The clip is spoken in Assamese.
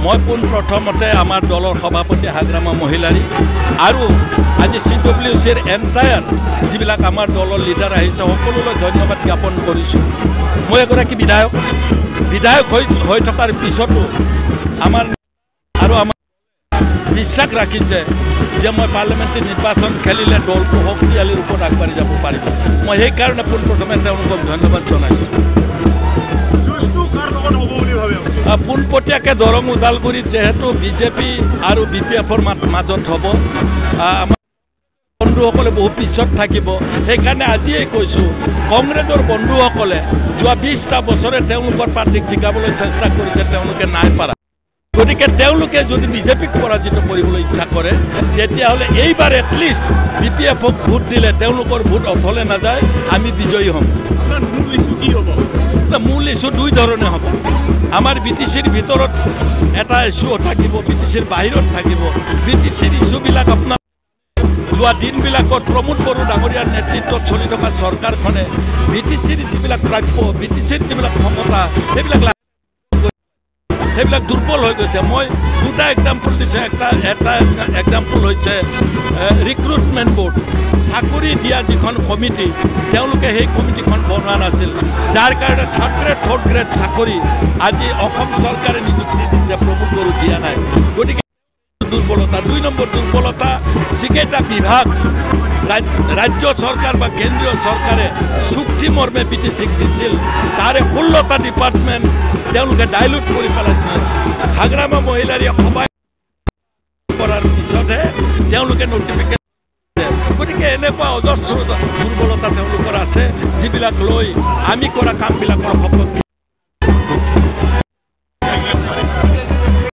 মই পোনপ্ৰথমতে আমাৰ দলৰ সভাপতি হাগ্ৰামা মহিলাৰী আৰু আজি CWCৰ এণ্টায়াৰ যিবিলাক আমাৰ দলৰ লিডাৰ আহিছে সকলোলৈ ধন্যবাদ জ্ঞাপন কৰিছোঁ। মই এগৰাকী বিধায়ক হৈ থকাৰ পিছতো আমাৰ বিশ্বাস ৰাখিছে যে মই পাৰ্লামেণ্টাৰী নিৰ্বাচন খেলিলে দলটো শক্তিশালী ৰূপত আগবাঢ়ি যাব পাৰিব। মই সেইকাৰণে পোনপ্ৰথমে তেওঁলোকক ধন্যবাদ জনাইছোঁ। পোনপটীয়াকৈ দৰং ওদালগুৰিত যেহেতু বিজেপি আৰু BPFৰ মাজত হ'ব, বন্ধুসকলে বহু পিছত থাকিব। সেইকাৰণে আজিয়েই কৈছোঁ, কংগ্ৰেছৰ বন্ধুসকলে যোৱা 20টা বছৰে তেওঁলোকৰ প্ৰাৰ্থীক জিকাবলৈ চেষ্টা কৰিছে, তেওঁলোকে নাই পাৰা। গতিকে তেওঁলোকে যদি বিজেপিক পৰাজিত কৰিবলৈ ইচ্ছা কৰে তেতিয়াহ'লে এইবাৰ এটলিষ্ট BPFক ভোট দিলে তেওঁলোকৰ ভোট অথলে নাযায়, আমি বিজয়ী হ'ম। মূল ইছ্যু দুই ধৰণে হ'ব। আমাৰ BTCৰ ভিতৰত এটা ইছ্যু থাকিব, BTCৰ বাহিৰত থাকিব। BTCৰ ইছ্যুবিলাক আপোনাৰ যোৱা দিনবিলাকত প্ৰমোদ বড়ো ডাঙৰীয়াৰ নেতৃত্বত চলি থকা চৰকাৰখনে BTCৰ যিবিলাক প্ৰাপ্য, BTCৰ যিবিলাক ক্ষমতা সেইবিলাক দুৰ্বল হৈ গৈছে। মই দুটা এক্সাম্পল দিছোঁ। এটা এক্সাম্পল হৈছে ৰিক্ৰুটমেণ্ট বোৰ্ড, চাকৰি দিয়া যিখন কমিটি, তেওঁলোকে সেই কমিটিখন বনোৱা নাছিল, যাৰ কাৰণে থাৰ্ড গ্ৰেড চাকৰি আজি অসম চৰকাৰে নিযুক্তি দিছে, প্ৰমোদ বড়ো দিয়া নাই। গতিকে দুৰ্বলতা। 2 নম্বৰ দুৰ্বলতা, যিকেইটা বিভাগ ৰাজ্য চৰকাৰ বা কেন্দ্ৰীয় চৰকাৰে চুক্তি মৰ্মে BTCক দিছিল, তাৰে 16টা ডিপাৰ্টমেণ্ট তেওঁলোকে ডাইলুট কৰি পেলাইছে। হাগ্ৰামা মহিলাৰীয়ে সবাই কৰাৰ পিছতহে তেওঁলোকে নটিফিকেশ্যন। গতিকে এনেকুৱা অজস্ৰ দুৰ্বলতা তেওঁলোকৰ আছে, যিবিলাক লৈ আমি কৰা কামবিলাকৰ সফল